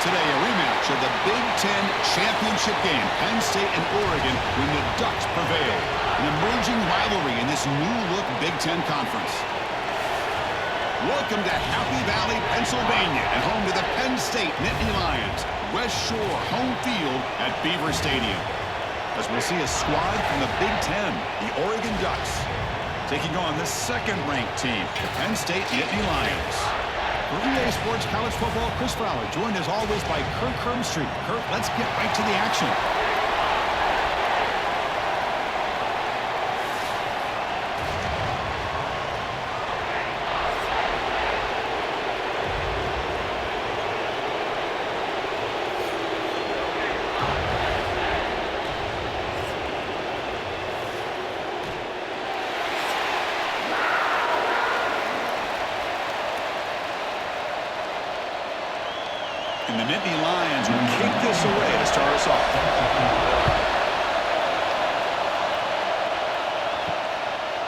Today, a rematch of the Big Ten championship game. Penn State and Oregon when the Ducks prevail. An emerging rivalry in this new-look Big Ten conference. Welcome to Happy Valley, Pennsylvania, and home to the Penn State Nittany Lions. West Shore home field at Beaver Stadium. As we'll see a squad from the Big Ten, the Oregon Ducks, taking on the second-ranked team, the Penn State Nittany Lions. For EA Sports College Football, Chris Fowler, joined as always by Kirk Hermstreet. Kirk, let's get right to the action. And the Nittany Lions will kick this away to start us off.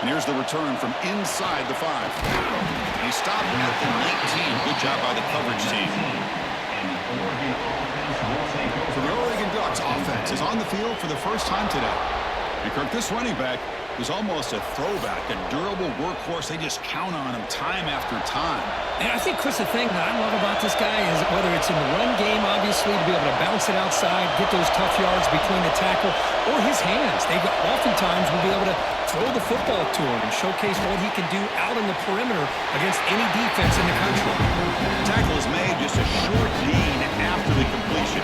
And here's the return from inside the 5. He stopped at the 19. Good job by the coverage team. So the Oregon Ducks offense is on the field for the first time today. And Kirk, this running back is almost a throwback, a durable workhorse. They just count on him time after time. And I think, Chris, the thing that I love about this guy is whether it's in the run game, obviously, to be able to bounce it outside, get those tough yards between the tackle, or his hands. They oftentimes will be able to throw the football to him and showcase what he can do out in the perimeter against any defense in the country. The tackle is made just a short gain after the completion.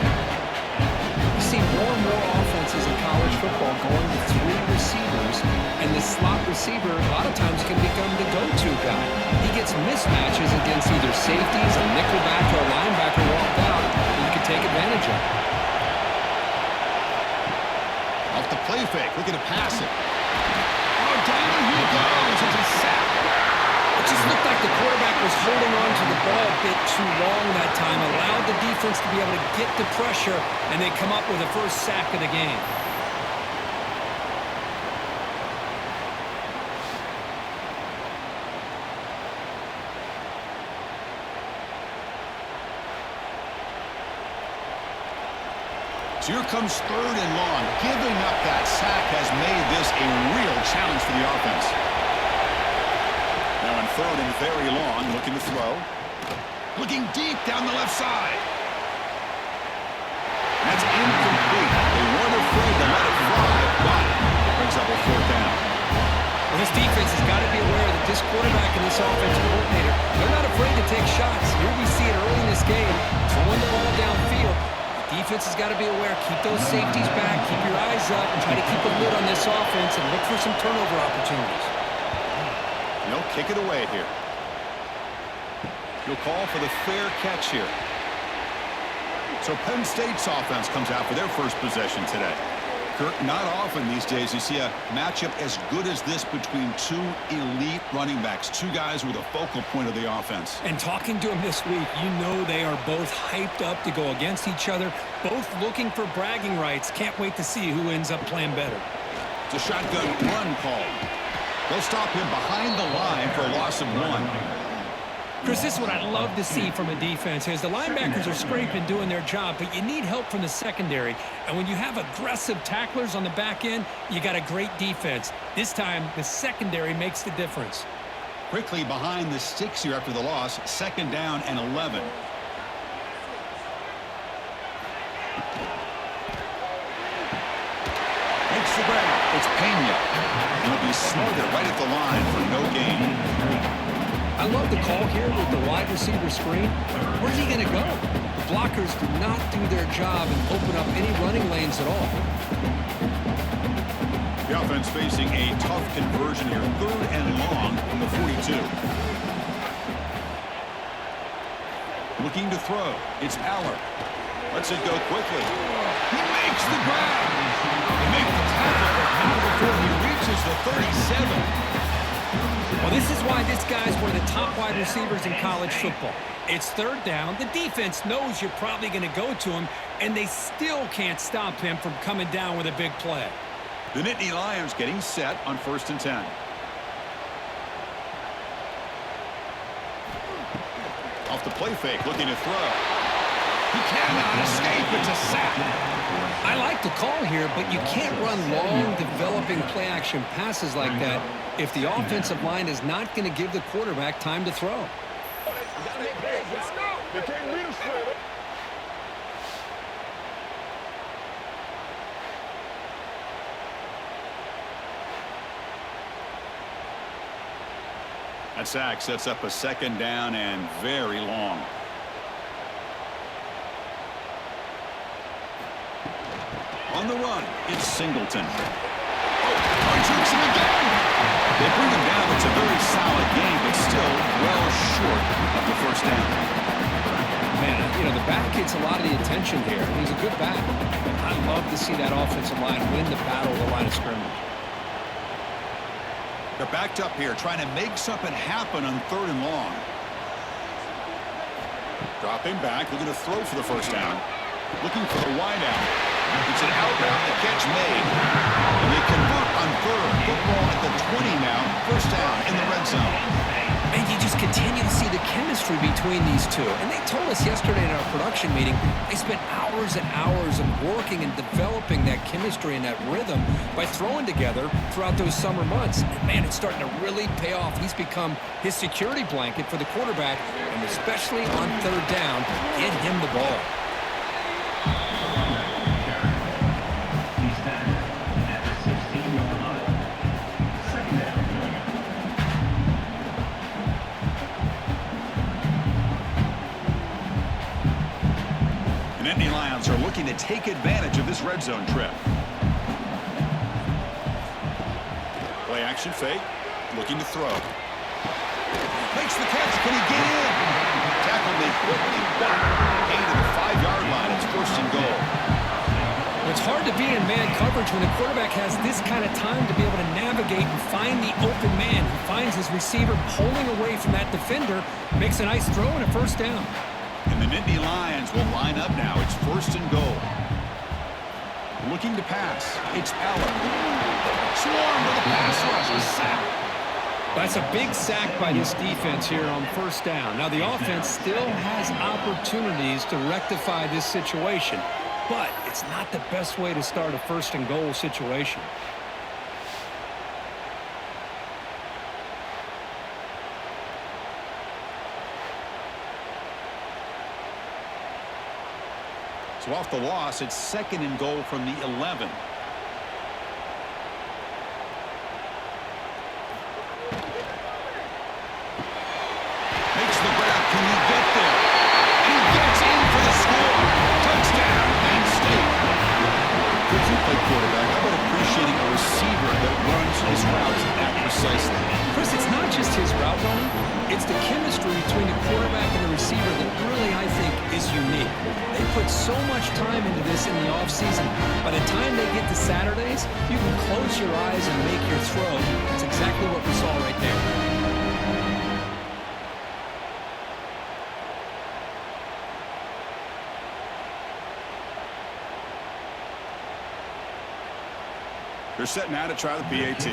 You see more and more offenses in college football going with 3 receivers, and the slot receiver a lot of times can become the go-to guy. He gets mismatches against either safeties, a nickelback, or a linebacker walked out, and you can take advantage of it. Off the play fake, looking to pass it. Oh, down he goes. It's a sack. It just looked like the quarterback was holding on to the ball a bit too long that time, allowed the defense to be able to get the pressure, and they come up with the first sack of the game. So here comes 3rd and long. Giving up that sack has made this a real challenge for the offense. Now on 3rd and very long, looking to throw. Looking deep down the left side. That's incomplete. They weren't afraid to let it fly, but it brings up a 4th down. Well, this defense has got to be aware that this quarterback and this offensive coordinator, they're not afraid to take shots. Here we see it early in this game, throwing the ball downfield. Defense has got to be aware. Keep those safeties back. Keep your eyes up and try to keep a lid on this offense and look for some turnover opportunities. They'll kick it away here. He'll call for the fair catch here. So Penn State's offense comes out for their first possession today. Kirk, not often these days you see a matchup as good as this between 2 elite running backs, 2 guys with a focal point of the offense. And talking to them this week, you know they are both hyped up to go against each other, both looking for bragging rights. Can't wait to see who ends up playing better. It's a shotgun run call. They'll stop him behind the line for a loss of 1. Chris, this is what I love to see from a defense is the linebackers are scraping, doing their job, but you need help from the secondary. And when you have aggressive tacklers on the back end, you got a great defense. This time, the secondary makes the difference. Quickly behind the sticks here after the loss, 2nd down and 11. Makes the grab. It's Pena. He'll be smothered right at the line for no gain. I love the call here with the wide receiver screen. Where's he going to go? The blockers do not do their job and open up any running lanes at all. The offense facing a tough conversion here. 3rd and long from the 42. Looking to throw. It's Aller. Lets it go quickly. He makes the grab. They make the tackle, but not before he reaches the 37. Well, this is why this guy's one of the top wide receivers in college football. It's 3rd down. The defense knows you're probably going to go to him, and they still can't stop him from coming down with a big play. The Nittany Lions getting set on 1st and 10. Off the play fake, looking to throw. He cannot escape. It's a sack. I like the call here, but you can't run long, developing play-action passes like that if the offensive line is not going to give the quarterback time to throw. That sack sets up a second down and very long. On the run, it's Singleton. Oh, he takes him again. They bring him down. It's a very solid game, but still well short of the first down. Man, you know, the back gets a lot of the attention here. He's a good back. I love to see that offensive line win the battle of the line of scrimmage. They're backed up here, trying to make something happen on 3rd and long. Dropping back, looking to throw for the first down. Looking for the wide out. It's an out route, the catch made. And they convert on 3rd. Football at the 20 now. First down in the red zone. And you just continue to see the chemistry between these two. And they told us yesterday in our production meeting, they spent hours and hours of working and developing that chemistry and that rhythm by throwing together throughout those summer months. And man, it's starting to really pay off. He's become his security blanket for the quarterback, and especially on 3rd down, get him the ball. Are looking to take advantage of this red zone trip. Play action fake. Looking to throw. Makes the catch. Can he get in? Tackle me quickly back. Gain to the 5-yard line. It's 1st and goal. It's hard to be in man coverage when the quarterback has this kind of time to be able to navigate and find the open man. He finds his receiver pulling away from that defender, makes a nice throw and a first down. And the Nittany Lions will line up now. It's 1st and goal. Looking to pass. It's Allen. Swarm with a pass rush. A sack. That's a big sack by this defense here on 1st down. Now, the offense still has opportunities to rectify this situation, but it's not the best way to start a 1st and goal situation. So off the loss, it's 2nd and goal from the 11. Makes the grab. Can he get there? He gets in for the score. Touchdown, Penn State. Could you play quarterback? How about appreciating a receiver that runs his routes that precisely? Chris, it's not just his route running. It's the chemistry between the quarterback and the receiver that really, I think, is unique. They put so much time into this in the offseason. By the time they get to Saturdays, you can close your eyes and make your throw. That's exactly what we saw right there. They're setting out to try the PAT.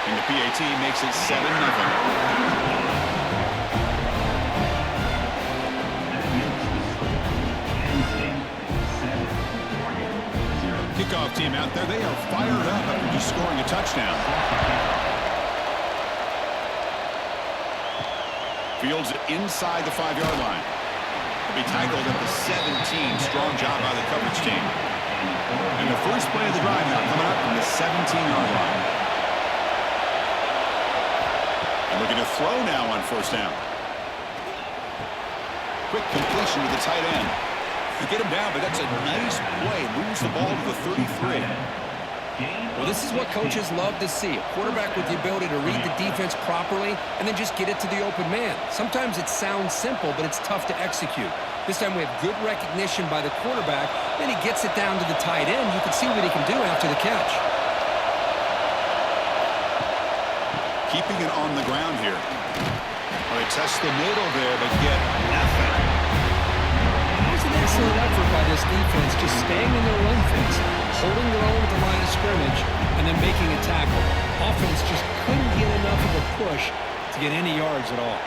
And the PAT makes it 7-0. Kickoff team out there. They are fired up after just scoring a touchdown. Fields it inside the 5-yard line. He'll be tackled at the 17. Strong job by the coverage team. And the first play of the drive now coming up from the 17-yard line. And looking to throw now on 1st down. Quick completion to the tight end. You get him down, but that's a nice play. Moves the ball to the 33. Well, this is what coaches love to see. A quarterback with the ability to read the defense properly and then just get it to the open man. Sometimes it sounds simple, but it's tough to execute. This time we have good recognition by the quarterback. Then he gets it down to the tight end. You can see what he can do after the catch. Keeping it on the ground here. Well, they test the middle there, but get nothing. It's an excellent effort by this defense, just staying in their run fence, holding their own at the line of scrimmage, and then making a tackle. Offense just couldn't get enough of a push to get any yards at all.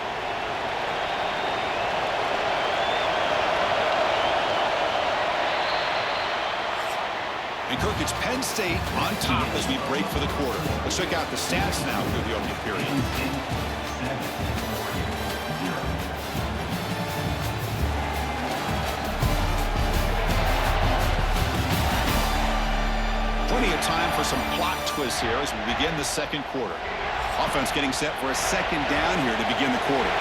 And Kirk, it's Penn State on top as we break for the quarter. Let's check out the stats now through the opening period. Plenty of time for some plot twists here as we begin the second quarter. Offense getting set for a second down here to begin the quarter.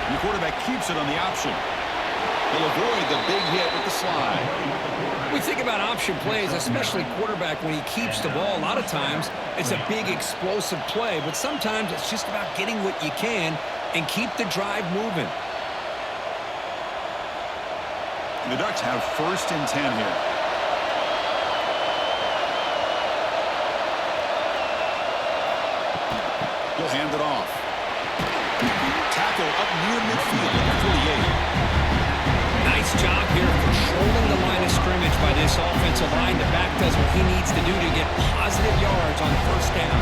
And the quarterback keeps it on the option. He'll avoid the big hit with the slide. We think about option plays, especially quarterback, when he keeps the ball. A lot of times, it's a big explosive play, but sometimes it's just about getting what you can and keep the drive moving. The Ducks have 1st and 10 here. He'll hand it off. Tackle up near midfield at the 48. Nice job here controlling the line of scrimmage by this offensive line. The back does what he needs to do to get positive yards on 1st down.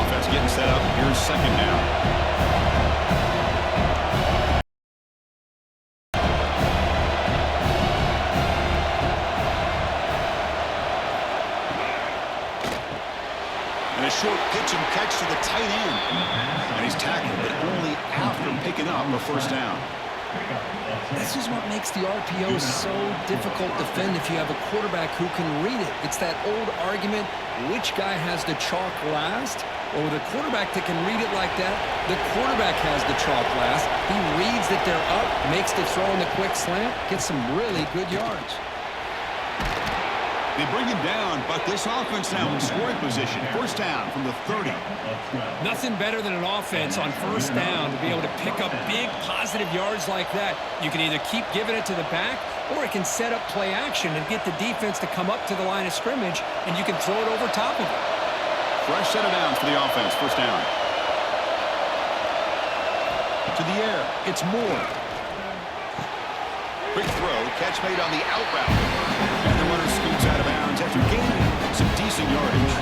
Offense getting set up. Here's 2nd down. And a short pitch and catch to the tight end. And he's tackled, but only after picking up a 1st down. This is what makes the RPO so difficult to defend if you have a quarterback who can read it. It's that old argument, which guy has the chalk last? Or with a quarterback that can read it like that, the quarterback has the chalk last. He reads that they're up, makes the throw in the quick slant, gets some really good yards. They bring him down, but this offense now in scoring position. 1st down from the 30. Nothing better than an offense on 1st down to be able to pick up big positive yards like that. You can either keep giving it to the back, or it can set up play action and get the defense to come up to the line of scrimmage, and you can throw it over top of it. Fresh set of downs for the offense. 1st down. To the air. It's Moore. Quick throw. Catch made on the out route. And the runner scoots out of bounds after gaining some decent yardage.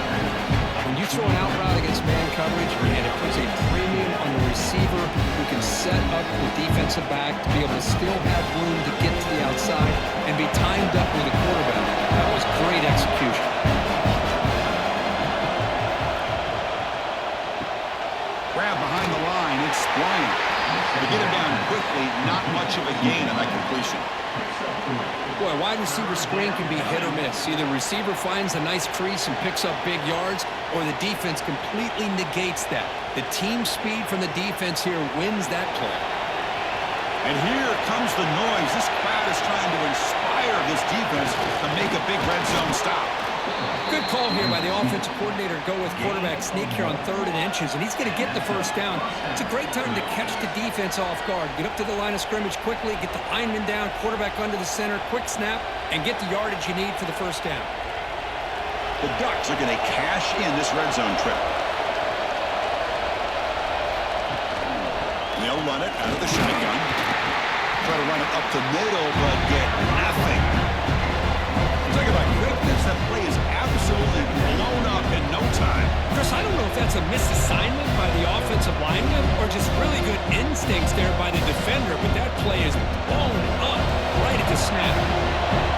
When you throw an out route against man coverage, and it puts a premium on the receiver who can set up the defensive back to be able to still have room to get to the outside and be timed up with the quarterback. That was great execution. Grab behind the line. It's Bryant. To get him down quickly, not much of a gain on that completion. Boy, wide receiver screen can be hit or miss. Either receiver finds a nice crease and picks up big yards, or the defense completely negates that. The team speed from the defense here wins that play. And here comes the noise. This crowd is trying to inspire this defense to make a big red zone stop. Good call here by the offensive coordinator to go with quarterback sneak here on 3rd and inches, and he's going to get the 1st down. It's a great time to catch the defense off guard. Get up to the line of scrimmage quickly, get the lineman down, quarterback under the center, quick snap, and get the yardage you need for the 1st down. The Ducks are going to cash in this red zone trip. They'll run it out of the shotgun. Try to run it up the middle, but get nothing. Talk about quickness. That play is absolutely blown up in no time. Chris, I don't know if that's a misassignment by the offensive lineman or just really good instincts there by the defender, but that play is blown up right at the snap.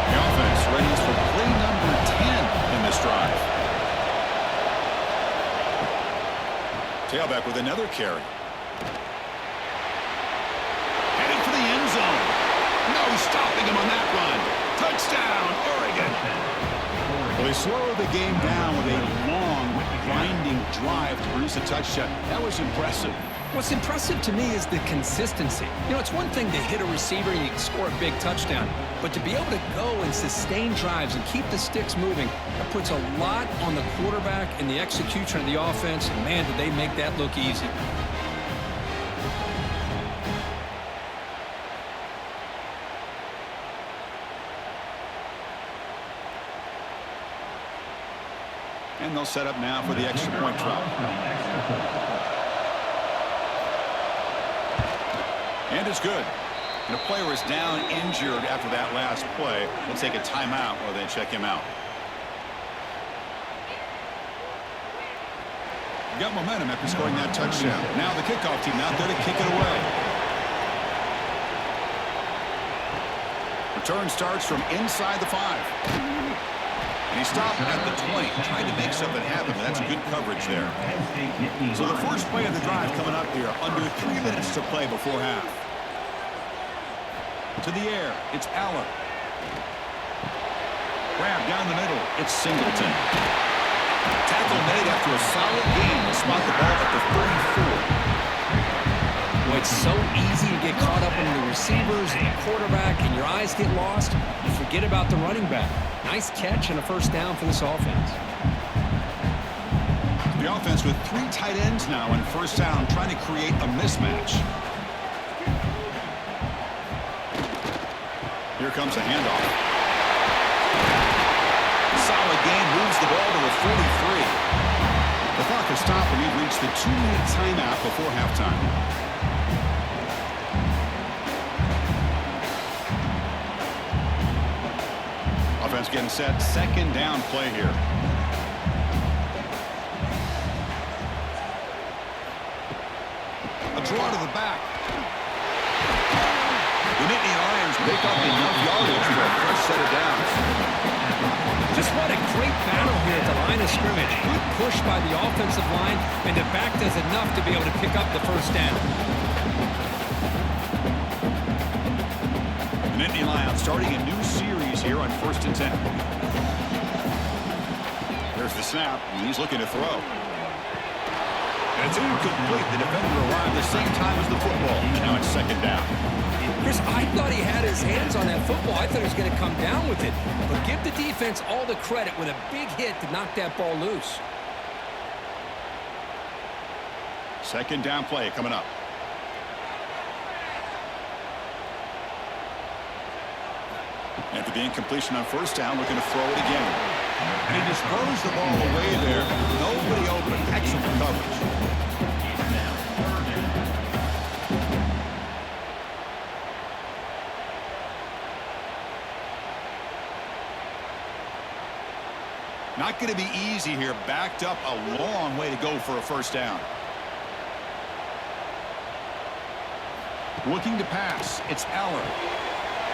The offense ready for play number 10 in this drive. Tailback with another carry. Heading for the end zone. No stopping him on that run. Touchdown, Oregon. Well, they slow the game down with a long, winding drive to produce a touchdown. That was impressive. What's impressive to me is the consistency. You know, it's one thing to hit a receiver and you can score a big touchdown, but to be able to go and sustain drives and keep the sticks moving, that puts a lot on the quarterback and the execution of the offense. And man, did they make that look easy. And they'll set up now for the extra point try. And it's good. And a player is down injured after that last play. We'll take a timeout while they check him out. Got momentum after scoring that touchdown. Now the kickoff team out there to kick it away. Return starts from inside the 5. And he stopped at the 20, trying to make something happen, but that's good coverage there. So the first play of the drive coming up here, under 3 minutes to play before half. To the air, it's Allen. Grab down the middle, it's Singleton. Tackle made after a solid gain to spot the ball at the 34. Well, it's so easy to get caught up in the receivers and the quarterback, and your eyes get lost. You forget about the running back. Nice catch and a first down for this offense. The offense with 3 tight ends now in first down, trying to create a mismatch. Here comes a handoff. Solid gain, moves the ball to the 43. The clock has stopped and we've reached the 2-minute timeout before halftime. Offense getting set, second down play here. A draw to the back. The Nittany Lions make up enough yardage for a fresh set of downs. Just what a great battle here at the line of scrimmage. Good push by the offensive line, and the back does enough to be able to pick up the first down. The Nittany Lions starting a new series here on 1st and 10. There's the snap, and he's looking to throw. And it's incomplete. The defender arrived the same time as the football, and now it's second down. Chris, I thought he had his hands on that football. I thought he was going to come down with it. But give the defense all the credit with a big hit to knock that ball loose. Second down play coming up. After the incompletion on first down, looking to throw it again. And he just throws the ball away there. Nobody open. Excellent coverage. Not going to be easy here. Backed up a long way to go for a first down. Looking to pass. It's Allen.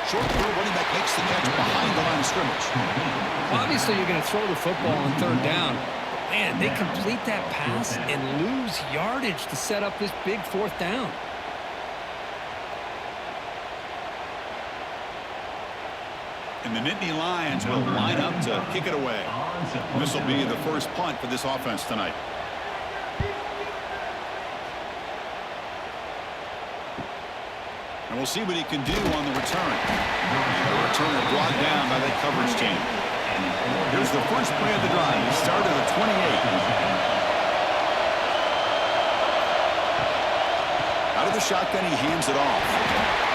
Short throw, running back makes the catch behind the line of scrimmage. Obviously, you're going to throw the football on third down. Man, they complete that pass and lose yardage to set up this big fourth down. And the Nittany Lions will line up to kick it away. This will be the first punt for this offense tonight. And we'll see what he can do on the return. The returner brought down by that coverage team. Here's the first play of the drive. He started at 28. Out of the shotgun, he hands it off.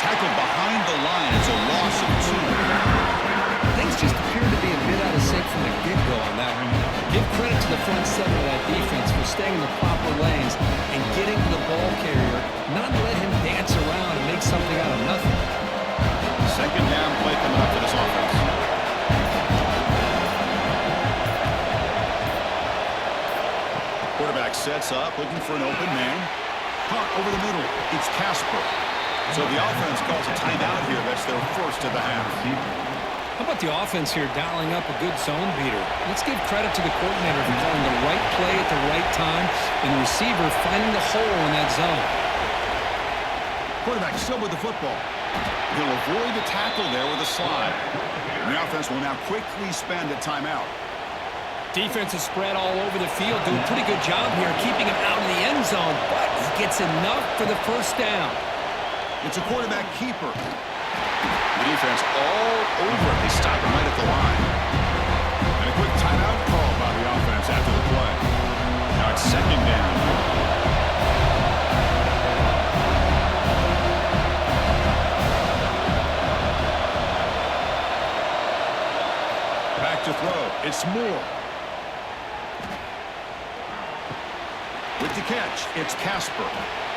Tackled behind the line. It's a loss of 2. Things just appear to be a bit out of sync from the get-go on that one. Give credit to the front seven of that defense for staying in the proper lanes and getting to the ball carrier, not let him dance around and make something out of nothing. Second down play coming up for this offense. Quarterback sets up, looking for an open man. Caught over the middle. It's Casper. So the offense calls a timeout here. That's their first of the half. How about the offense here dialing up a good zone beater? Let's give credit to the coordinator for calling the right play at the right time and the receiver finding the hole in that zone. Quarterback still with the football. He'll avoid the tackle there with a slide. And the offense will now quickly spend a timeout. Defense is spread all over the field, doing a pretty good job here keeping him out of the end zone, but he gets enough for the first down. It's a quarterback keeper. The defense all over it. They stop him right at the line. And a quick timeout call by the offense after the play. Now it's second down. Back to throw. It's Moore. With the catch, it's Casper.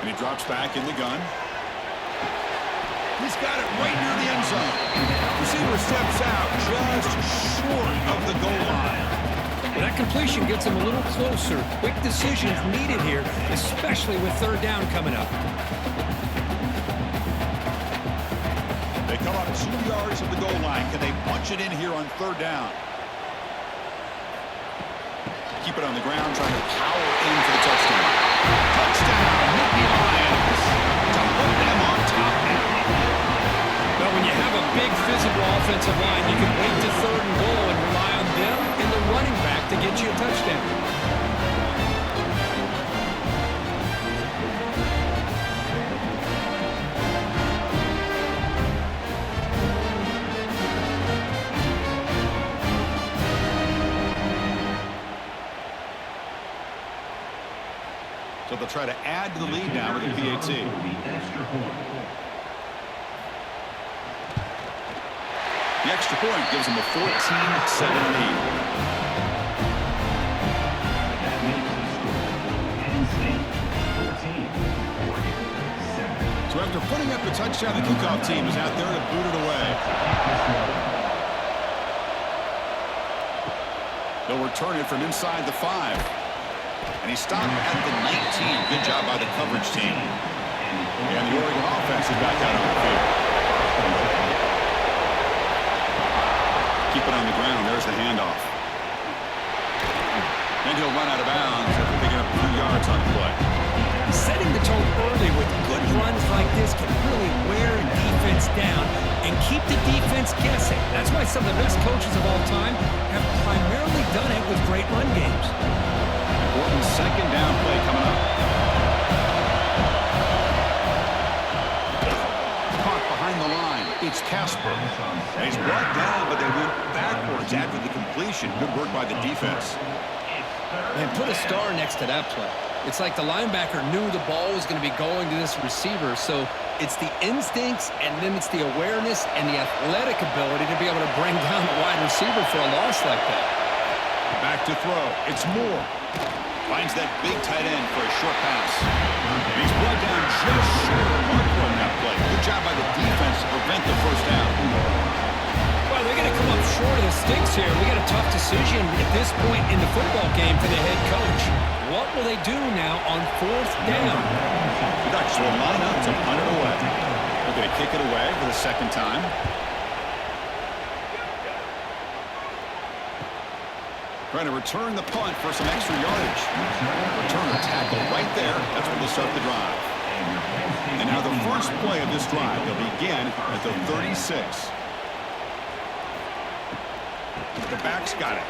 And he drops back in the gun. He's got it right near the end zone. Receiver steps out just short of the goal line. Well, that completion gets him a little closer. Quick decisions needed here, especially with third down coming up. They come up 2 yards of the goal line. Can they punch it in here on third down? Keep it on the ground, trying to power in for the touchdown. Touchdown, Nittany Lions. To put them on top now. Well, when you have a big physical offensive line, you can wait to third and goal and rely on them and the running back to get you a touchdown. So they'll try to add to the lead now with the PAT. The extra point gives them a 14-7 lead. So after putting up the touchdown, the kickoff team is out there to boot it away. They'll return it from inside the 5. And he stopped at the 19. Good job by the coverage team. And the Oregon offense is back out on the field. Keep it on the ground. There's the handoff. And he'll run out of bounds after picking up a few yards on the play. Setting the tone early with good runs like this can really wear a defense down and keep the defense guessing. That's why some of the best coaches of all time have primarily done it with great run games. Important second down play coming up. Caught behind the line. It's Casper. And he's brought down, but they went backwards after the completion. Good work by the defense. And put a star next to that play. It's like the linebacker knew the ball was going to be going to this receiver, so it's the instincts and then it's the awareness and the athletic ability to be able to bring down the wide receiver for a loss like that. Back to throw. It's Moore. Finds that big tight end for a short pass. And he's brought down just short of Marco on that play. Good job by the defense to prevent the first down. Well, they're going to come up short of the sticks here. We got a tough decision at this point in the football game for the head coach. What will they do now on fourth down? The Ducks will line up to punt it away. They're going to kick it away for the second time. Trying to return the punt for some extra yardage. Return the tackle right there. That's when they'll start the drive. And now the first play of this drive, they'll begin at the 36. The back's got it.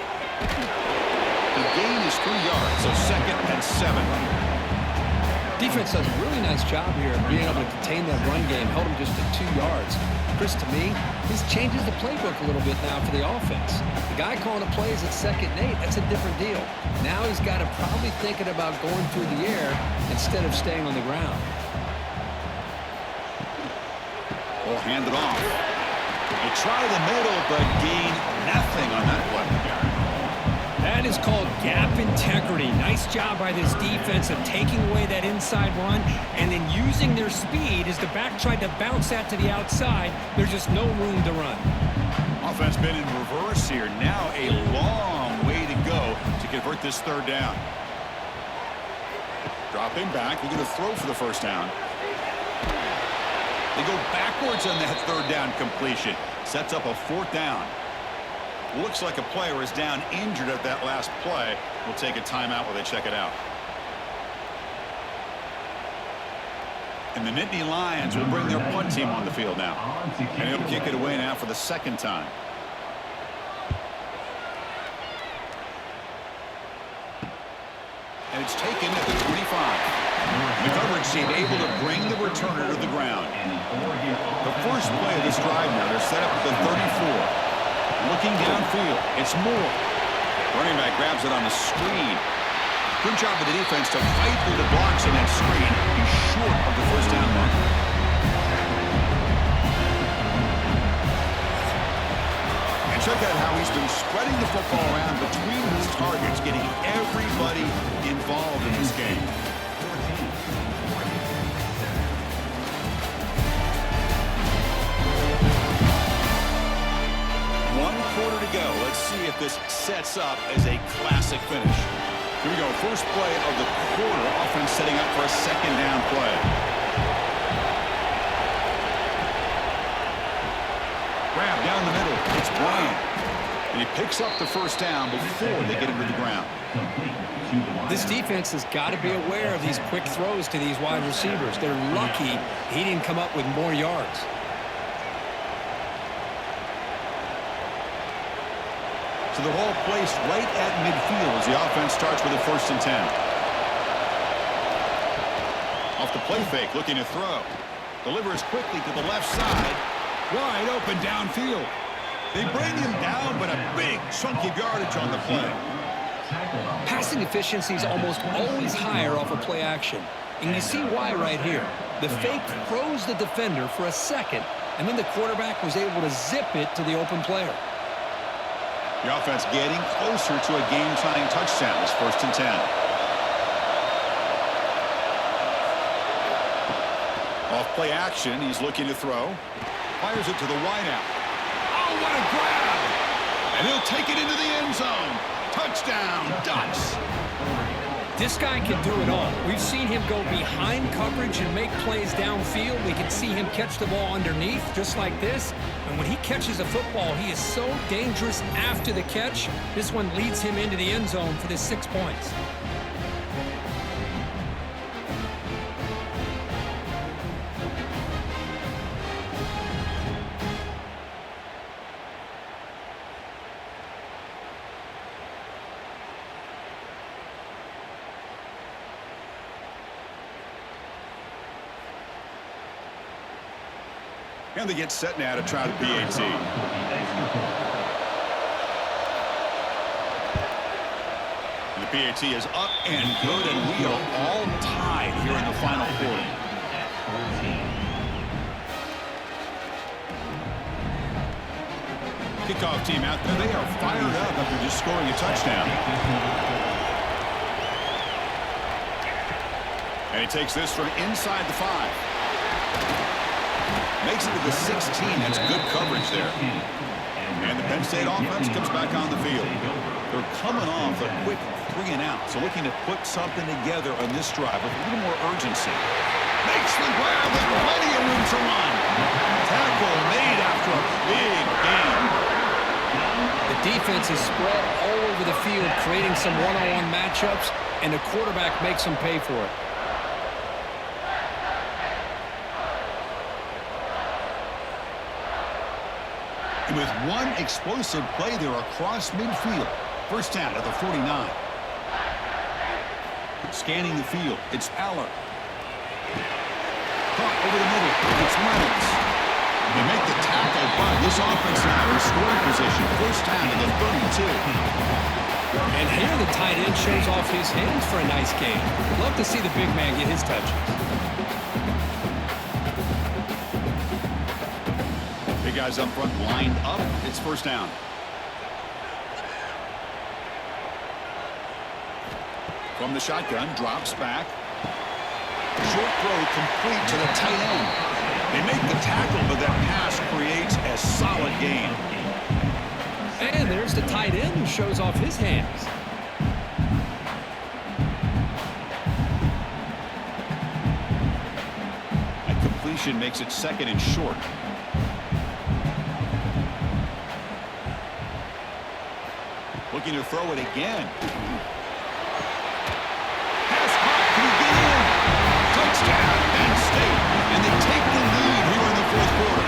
The gain is 3 yards, so 2nd and 7. Defense does a really nice job here of being able to contain that run game, held him just at 2 yards. Chris, to me, this changes the playbook a little bit now for the offense. The guy calling the plays at 2nd and 8, that's a different deal. Now he's got to probably thinking about going through the air instead of staying on the ground. We'll hand it off. They try the middle, but gain nothing on that play. That is called gap integrity. Nice job by this defense of taking away that inside run and then using their speed as the back tried to bounce that to the outside. There's just no room to run. Offense been in reverse here. Now a long way to go to convert this third down. Dropping back. They're going to throw for the first down. They go backwards on that third down completion. Sets up a fourth down. Looks like a player is down injured at that last play. We'll take a timeout while they check it out. And the Nittany Lions will bring their punt team on the field now. And he'll kick it away now for the second time. And it's taken at the 25. The coverage team able to bring the returner to the ground. The first play of this drive now, they're set up at the 34. Looking downfield, it's Moore. Running back grabs it on the screen. Good job of the defense to fight through the blocks in that screen. He's short of the first down mark. And check out how he's been spreading the football around between his targets, getting everybody involved in this game. if this sets up as a classic finish. Here we go. First play of the quarter. Offense setting up for a second down play. Grab down the middle. It's Bryant. And he picks up the first down before they get him to the ground. This defense has got to be aware of these quick throws to these wide receivers. They're lucky he didn't come up with more yards. So the ball placed right at midfield as the offense starts with a 1st and 10. Off the play fake, looking to throw. Delivers quickly to the left side. Wide open downfield. They bring him down, but a big chunk of yardage on the play. Passing efficiency is almost always higher off of play action. And you see why right here. The fake froze the defender for a second, and then the quarterback was able to zip it to the open player. The offense getting closer to a game-tying touchdown. It's 1st and 10. Off play action, he's looking to throw. Fires it to the wideout. Oh, what a grab! And he'll take it into the end zone. Touchdown, Ducks. This guy can do it all. We've seen him go behind coverage and make plays downfield. We can see him catch the ball underneath, just like this. And when he catches a football, he is so dangerous after the catch. This one leads him into the end zone for the 6 points. And they get set now to try the PAT. The PAT is up and good, and we are all tied here in the final quarter. Kickoff team out there. They are fired up after just scoring a touchdown. And he takes this from inside the 5. Makes it to the 16. That's good coverage there. And the Penn State offense comes back on the field. They're coming off a quick 3 and out, so looking to put something together on this drive with a little more urgency. Makes the grab with plenty of room to run. Tackle made after a big gain. The defense is spread all over the field, creating some one-on-one matchups, and the quarterback makes them pay for it. And with one explosive play there across midfield. First down at the 49. Scanning the field. It's Aller. Caught over the middle. It's Reynolds. They make the tackle, but this offense now in scoring position. First down at the 32. And here the tight end shows off his hands for a nice game. Love to see the big man get his touches. Big guys up front lined up. It's first down. From the shotgun, drops back. Short throw complete to the tight end. They make the tackle, but that pass creates a solid gain. And there's the tight end who shows off his hands. That completion makes it 2nd and short. Looking to throw it again. Pass caught. Can he get in? Touchdown, Penn State. And they take the lead here in the 4th quarter.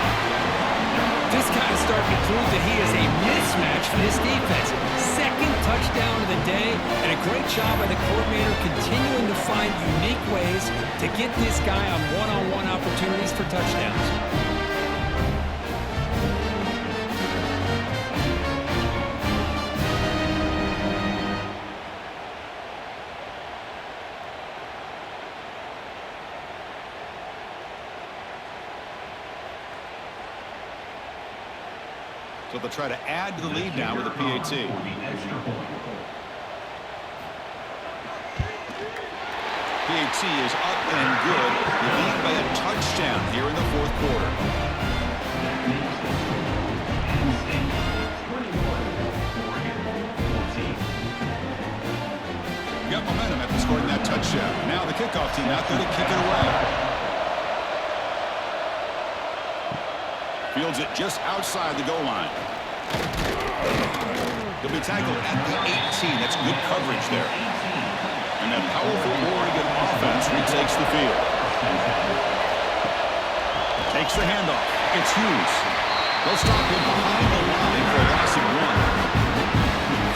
This guy is starting to prove that he is a mismatch for this defense. 2nd touchdown of the day, and a great job by the coordinator continuing to find unique ways to get this guy on one-on-one opportunities for touchdowns. So they'll try to add to the lead now with a PAT. PAT is up and good. The lead by a touchdown here in the 4th quarter. kickoff team out there to kick it away. Fields it just outside the goal line. He'll be tackled at the 18. That's good coverage there. And that powerful Oregon offense retakes the field. Takes the handoff. It's Hughes. They'll stop him behind the line for a loss of 1.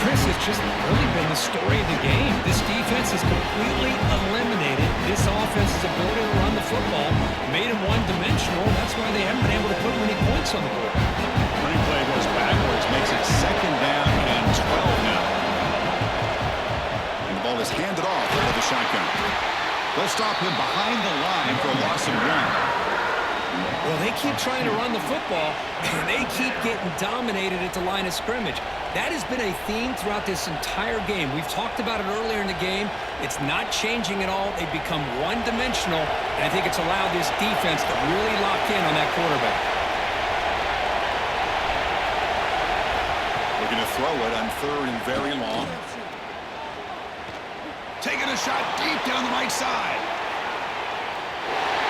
Chris, it's just really been the story of the game. This defense has completely eliminated this offense's ability to run the football, made them one-dimensional. That's why they haven't been able to put many points on the board. Running play goes backwards, makes it 2nd down and 12 now. And the ball is handed off out of the shotgun. They'll stop him behind the line for a loss of 1. Well, they keep trying to run the football, and they keep getting dominated at the line of scrimmage. That has been a theme throughout this entire game. We've talked about it earlier in the game. It's not changing at all. They've become one-dimensional, and I think it's allowed this defense to really lock in on that quarterback. Looking to throw it on 3rd and very long. Taking a shot deep down the right side.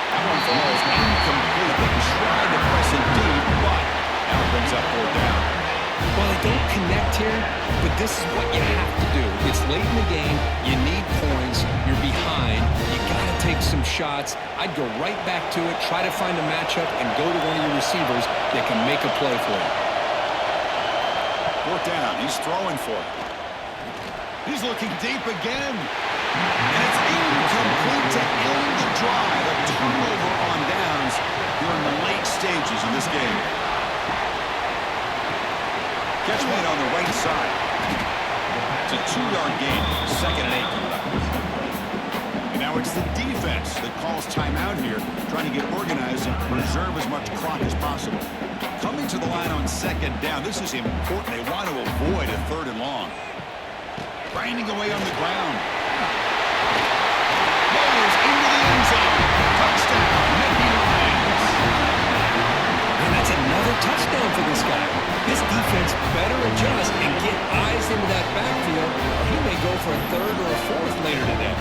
That one falls incomplete. They tried to press it deep, but now it brings up 4th down. Well, they don't connect here, but this is what you have to do. It's late in the game. You need points. You're behind. You got to take some shots. I'd go right back to it, try to find a matchup, and go to one of your receivers that can make a play for you. 4th down. He's throwing for it. He's looking deep again. And it's incomplete to end the drive. A turnover on downs during the late stages of this game. Catch made on the right side. It's a 2-yard gain. 2nd and 8. And now it's the defense that calls timeout here, trying to get organized and preserve as much clock as possible. Coming to the line on 2nd down. This is important. They want to avoid a 3rd and long. Grinding away on the ground. Rolls into the end zone. Touchdown, Nittany Lions. And that's another touchdown for this guy. This defense better adjust and get eyes into that backfield, or he may go for a 3rd or a 4th later today.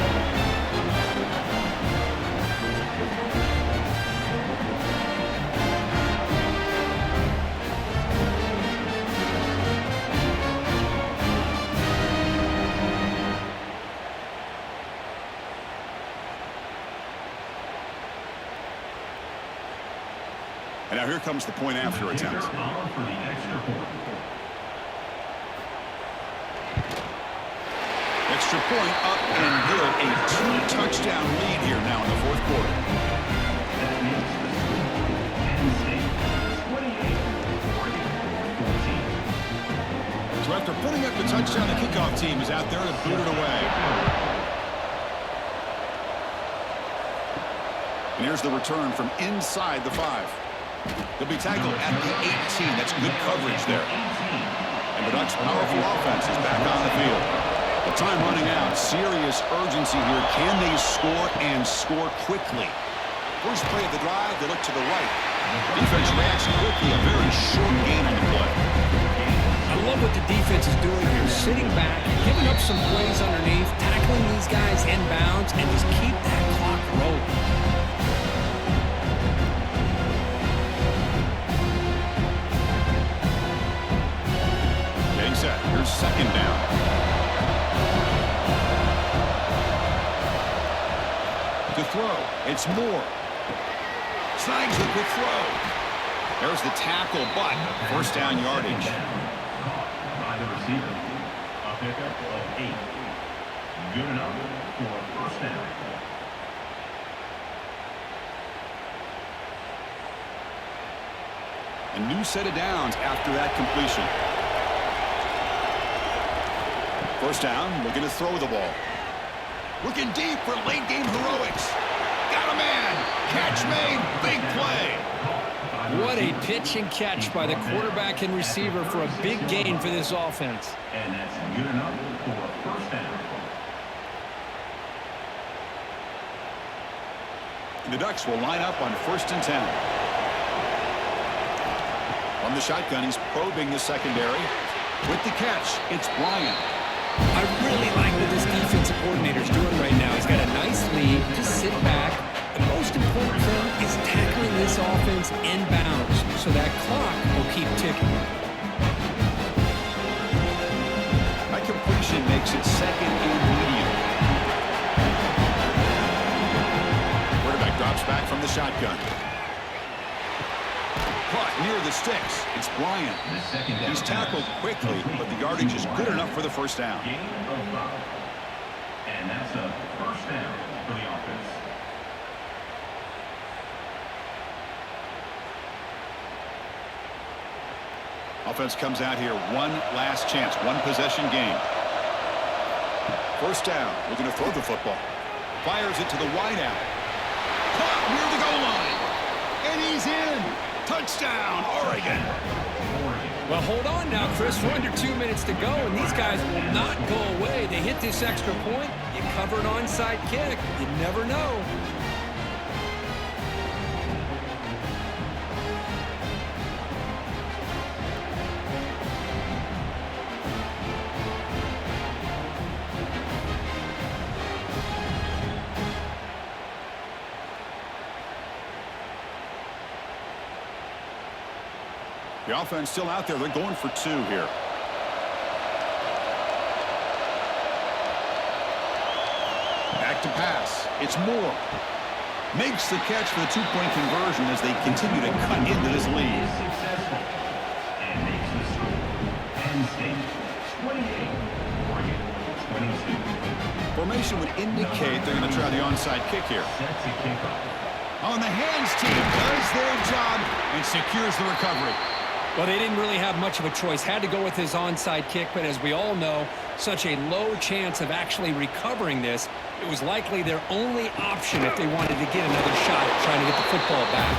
And now here comes the point after attempt. Extra point up and good. A 2-touchdown lead here now in the 4th quarter. So after putting up the touchdown, the kickoff team is out there to boot it away. And here's the return from inside the 5. They'll be tackled at the 18. That's good coverage there. And the Ducks' powerful offense is back on the field. The time running out. Serious urgency here. Can they score and score quickly? First play of the drive, they look to the right. Defense reacts quickly. A very short gain on the play. I love what the defense is doing here. Sitting back, giving up some plays underneath, tackling these guys inbounds, and just keep that clock rolling. Set. Here's 2nd down. To throw, it's Moore. Snags the quick throw. There's the tackle, but 1st down yardage. By the receiver, a pickup of 8. Good enough for 1st down. A new set of downs after that completion. 1st down, looking to throw the ball. Looking deep for late game heroics. Got a man. Catch made. Big play. What a pitch and catch by the quarterback and receiver for a big gain for this offense. And that's good enough for 1st down. The Ducks will line up on 1st and 10. From the shotgun, he's probing the secondary. With the catch, it's Bryant. I really like what this defensive coordinator is doing right now. He's got a nice lead. Just this offense inbounds, so that clock will keep ticking. That completion makes it second and medium. Quarterback drops back from the shotgun. Caught near the sticks. It's Bryant. He's tackled quickly, but the yardage is good enough for the first down. Gain of 5. And that's a first down for the offense. Offense comes out here, one last chance, one possession game. First down, we're going to throw the football. Fires it to the wideout. Caught near the goal line. And he's in. Touchdown, Oregon. Well, hold on now, Chris. We're under 2 minutes to go, and these guys will not go away. They hit this extra point. You cover an onside kick. You never know. The offense still out there. They're going for 2 here. Back to pass. It's Moore. Makes the catch for the 2-point conversion as they continue to cut into this lead. Is successful and makes the score. Penn State 28, Oregon 22. Formation would indicate they're going to try the onside kick here. Set to kickoff. On the hands team does their job and secures the recovery. Well, they didn't really have much of a choice. Had to go with his onside kick, but as we all know, such a low chance of actually recovering this. It was likely their only option if they wanted to get another shot at trying to get the football back.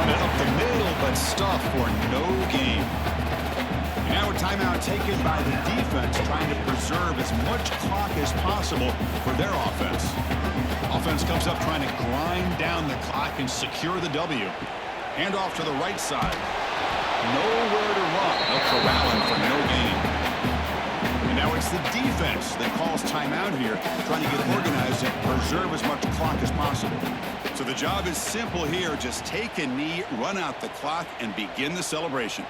Run it up the middle, but stuff for no gain. And now a timeout taken by the defense, trying to preserve as much clock as possible for their offense. Offense comes up trying to grind down the clock and secure the W. Hand off to the right side. Nowhere to run. They'll corral him for no gain. And now it's the defense that calls timeout here, trying to get organized and preserve as much clock as possible. So the job is simple here. Just take a knee, run out the clock, and begin the celebration.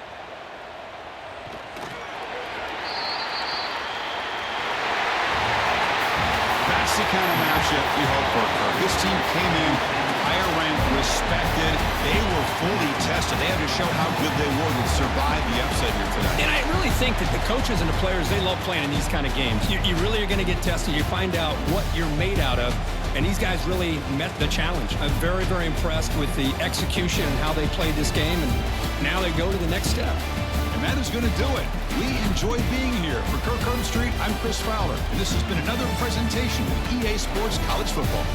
That's the kind of matchup we hope for. This team came in higher ranked, respected. They were fully tested. They had to show how good they were to survive the upset here today. And I really think that the coaches and the players, they love playing in these kind of games. You really are going to get tested. You find out what you're made out of. And these guys really met the challenge. I'm very, very impressed with the execution and how they played this game. And now they go to the next step. And that is going to do it. We enjoy being here. For Kirk Street, I'm Chris Fowler. And this has been another presentation of EA Sports College Football.